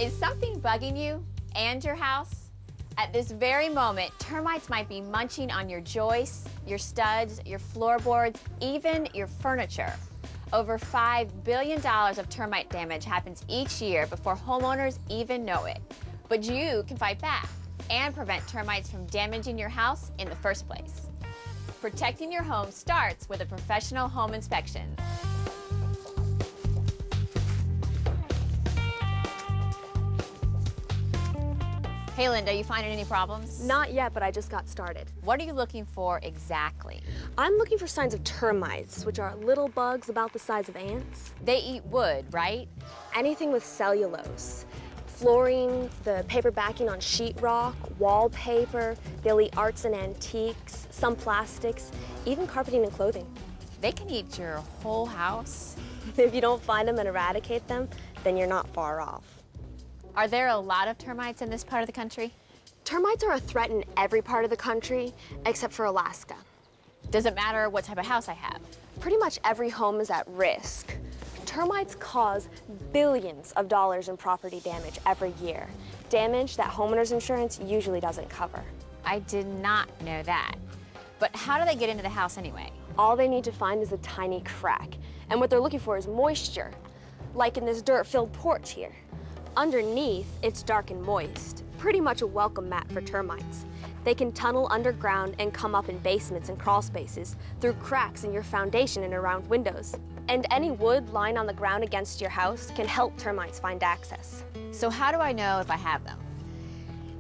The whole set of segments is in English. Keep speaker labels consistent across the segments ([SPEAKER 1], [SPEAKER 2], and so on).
[SPEAKER 1] Is something bugging you and your house? At this very moment, termites might be munching on your joists, your studs, your floorboards, even your furniture. Over $5 billion of termite damage happens each year before homeowners even know it. But you can fight back and prevent termites from damaging your house in the first place. Protecting your home starts with a professional home inspection. Hey Linda, you finding any problems?
[SPEAKER 2] Not yet, but I just got started.
[SPEAKER 1] What are you looking for exactly?
[SPEAKER 2] I'm looking for signs of termites, which are little bugs about the size of ants.
[SPEAKER 1] They eat wood, right?
[SPEAKER 2] Anything with cellulose. Flooring, the paper backing on sheetrock, wallpaper, they'll eat arts and antiques, some plastics, even carpeting and clothing.
[SPEAKER 1] They can eat your whole house.
[SPEAKER 2] If you don't find them and eradicate them, then you're not far off.
[SPEAKER 1] Are there a lot of termites in this part of the country?
[SPEAKER 2] Termites are a threat in every part of the country, except for Alaska.
[SPEAKER 1] Does it matter what type of house I have?
[SPEAKER 2] Pretty much every home is at risk. Termites cause billions of dollars in property damage every year, damage that homeowners insurance usually doesn't cover.
[SPEAKER 1] I did not know that. But how do they get into the house anyway?
[SPEAKER 2] All they need to find is a tiny crack, and what they're looking for is moisture, like in this dirt-filled porch here. Underneath, it's dark and moist, pretty much a welcome mat for termites. They can tunnel underground and come up in basements and crawl spaces, through cracks in your foundation and around windows. And any wood lying on the ground against your house can help termites find access.
[SPEAKER 1] So how do I know if I have them?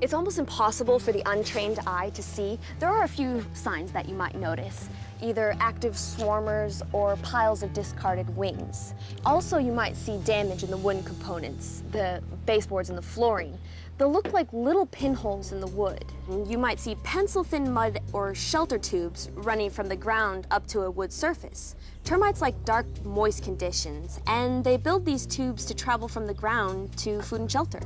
[SPEAKER 2] It's almost impossible for the untrained eye to see. There are a few signs that you might notice, either active swarmers or piles of discarded wings. Also, you might see damage in the wooden components, the baseboards and the flooring. They'll look like little pinholes in the wood. You might see pencil-thin mud or shelter tubes running from the ground up to a wood surface. Termites like dark, moist conditions, and they build these tubes to travel from the ground to food and shelter.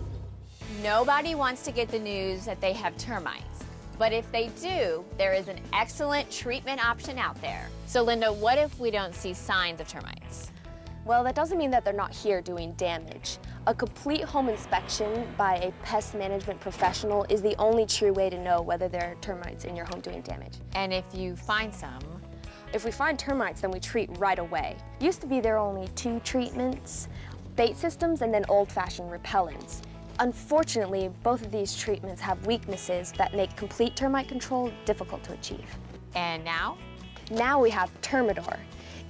[SPEAKER 1] Nobody wants to get the news that they have termites. But if they do, there is an excellent treatment option out there. So Linda, what if we don't see signs of termites?
[SPEAKER 2] Well, that doesn't mean that they're not here doing damage. A complete home inspection by a pest management professional is the only true way to know whether there are termites in your home doing damage.
[SPEAKER 1] And if you find some?
[SPEAKER 2] If we find termites, then we treat right away. Used to be there are only 2 treatments, bait systems and then old-fashioned repellents. Unfortunately, both of these treatments have weaknesses that make complete termite control difficult to achieve.
[SPEAKER 1] And now?
[SPEAKER 2] Now we have Termidor.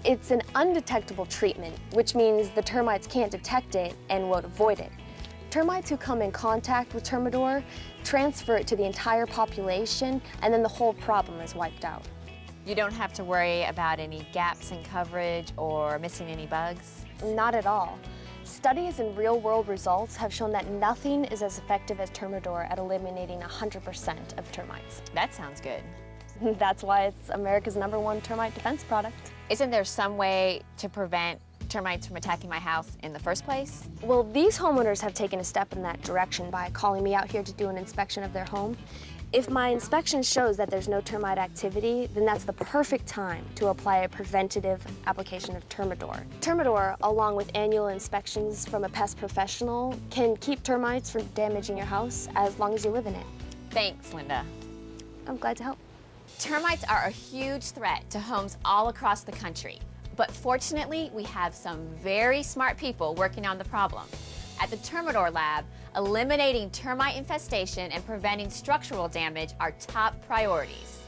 [SPEAKER 2] It's an undetectable treatment, which means the termites can't detect it and won't avoid it. Termites who come in contact with Termidor transfer it to the entire population, and then the whole problem is wiped out.
[SPEAKER 1] You don't have to worry about any gaps in coverage or missing any bugs?
[SPEAKER 2] Not at all. Studies and real-world results have shown that nothing is as effective as Termidor at eliminating 100% of termites.
[SPEAKER 1] That sounds good.
[SPEAKER 2] That's why it's America's #1 termite defense product.
[SPEAKER 1] Isn't there some way to prevent termites from attacking my house in the first place?
[SPEAKER 2] Well, these homeowners have taken a step in that direction by calling me out here to do an inspection of their home. If my inspection shows that there's no termite activity, then that's the perfect time to apply a preventative application of Termidor. Termidor, along with annual inspections from a pest professional, can keep termites from damaging your house as long as you live in it.
[SPEAKER 1] Thanks, Linda.
[SPEAKER 2] I'm glad to help.
[SPEAKER 1] Termites are a huge threat to homes all across the country. But fortunately, we have some very smart people working on the problem. At the Termidor Lab, eliminating termite infestation and preventing structural damage are top priorities.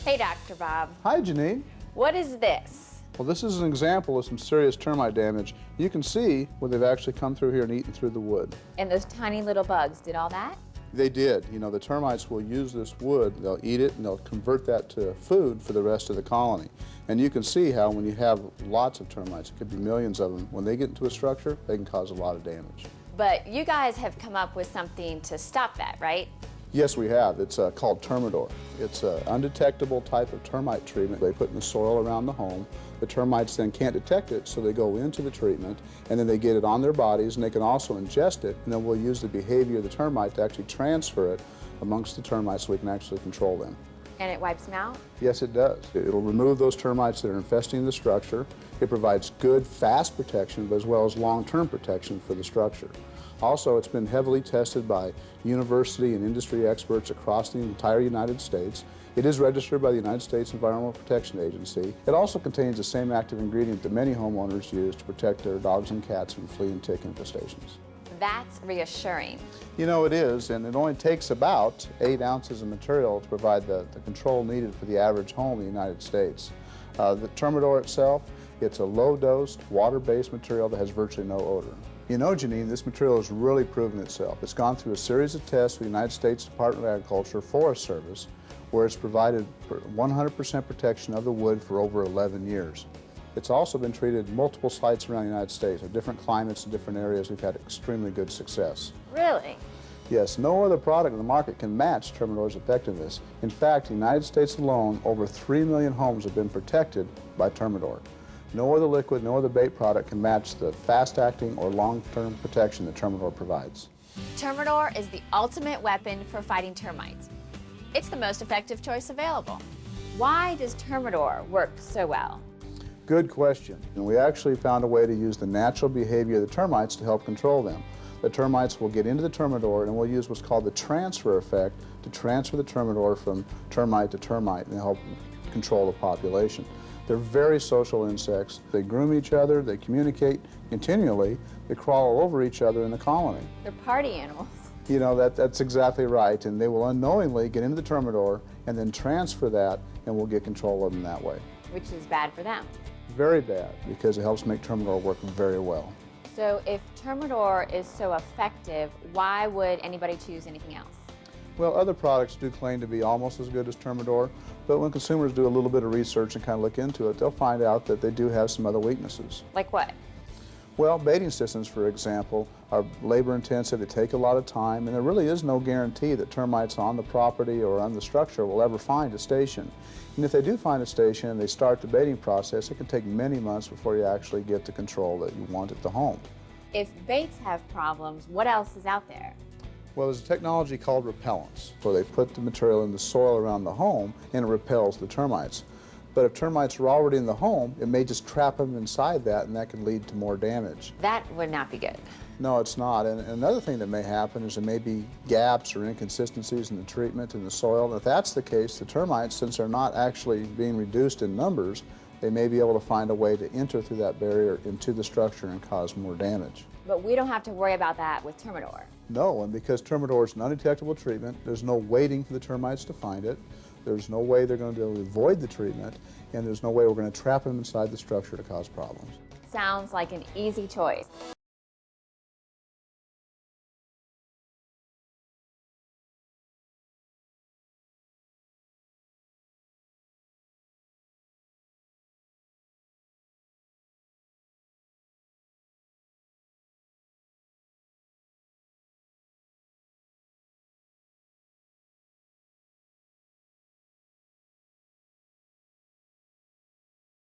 [SPEAKER 1] Hey, Dr. Bob.
[SPEAKER 3] Hi, Janine.
[SPEAKER 1] What is this?
[SPEAKER 3] Well, this is an example of some serious termite damage. You can see where they've actually come through here and eaten through the wood.
[SPEAKER 1] And those tiny little bugs did all that?
[SPEAKER 3] They did. You know, the termites will use this wood, they'll eat it, and they'll convert that to food for the rest of the colony. And you can see how when you have lots of termites, it could be millions of them, when they get into a structure, they can cause a lot of damage.
[SPEAKER 1] But you guys have come up with something to stop that, right?
[SPEAKER 3] Yes, we have. It's called Termidor. It's an undetectable type of termite treatment they put in the soil around the home. The termites then can't detect it, so they go into the treatment, and then they get it on their bodies, and they can also ingest it, and then we'll use the behavior of the termite to actually transfer it amongst the termites so we can actually control them.
[SPEAKER 1] And it wipes them out?
[SPEAKER 3] Yes, it does. It'll remove those termites that are infesting the structure. It provides good, fast protection, but as well as long-term protection for the structure. Also, it's been heavily tested by university and industry experts across the entire United States. It is registered by the United States Environmental Protection Agency. It also contains the same active ingredient that many homeowners use to protect their dogs and cats from flea and tick infestations.
[SPEAKER 1] That's reassuring.
[SPEAKER 3] You know, it is, and it only takes about 8 ounces of material to provide the control needed for the average home in the United States. The Termidor itself, it's a low-dose, water-based material that has virtually no odor. You know, Janine, this material has really proven itself. It's gone through a series of tests with the United States Department of Agriculture Forest Service, where it's provided 100% protection of the wood for over 11 years. It's also been treated in multiple sites around the United States, in different climates and different areas. We've had extremely good success.
[SPEAKER 1] Really?
[SPEAKER 3] Yes, no other product in the market can match Termidor's effectiveness. In fact, in the United States alone, over 3 million homes have been protected by Termidor. No other liquid, no other bait product can match the fast-acting or long-term protection that Termidor provides.
[SPEAKER 1] Termidor is the ultimate weapon for fighting termites. It's the most effective choice available. Why does Termidor work so well?
[SPEAKER 3] Good question. And we actually found a way to use the natural behavior of the termites to help control them. The termites will get into the Termidor, and we'll use what's called the transfer effect to transfer the Termidor from termite to termite and help control the population. They're very social insects. They groom each other, they communicate continually, they crawl all over each other in the colony.
[SPEAKER 1] They're party animals.
[SPEAKER 3] You know, that's exactly right, and they will unknowingly get into the Termidor and then transfer that, and we'll get control of them that way.
[SPEAKER 1] Which is bad for them.
[SPEAKER 3] Very bad, because it helps make Termidor work very well.
[SPEAKER 1] So if Termidor is so effective, why would anybody choose anything else?
[SPEAKER 3] Well, other products do claim to be almost as good as Termidor, but when consumers do a little bit of research and kind of look into it, they'll find out that they do have some other weaknesses.
[SPEAKER 1] Like what?
[SPEAKER 3] Well, baiting systems, for example, are labor-intensive, they take a lot of time, and there really is no guarantee that termites on the property or on the structure will ever find a station. And if they do find a station and they start the baiting process, it can take many months before you actually get the control that you want at the home.
[SPEAKER 1] If baits have problems, what else is out there?
[SPEAKER 3] Well, there's a technology called repellents, where they put the material in the soil around the home and it repels the termites. But if termites are already in the home, it may just trap them inside that, and that could lead to more damage.
[SPEAKER 1] That would not be good.
[SPEAKER 3] No, it's not. And another thing that may happen is there may be gaps or inconsistencies in the treatment in the soil. And if that's the case, the termites, since they're not actually being reduced in numbers, they may be able to find a way to enter through that barrier into the structure and cause more damage.
[SPEAKER 1] But we don't have to worry about that with Termidor.
[SPEAKER 3] No, and because Termidor is an undetectable treatment, there's no waiting for the termites to find it. There's no way they're going to be able to avoid the treatment, and there's no way we're going to trap them inside the structure to cause problems.
[SPEAKER 1] Sounds like an easy choice.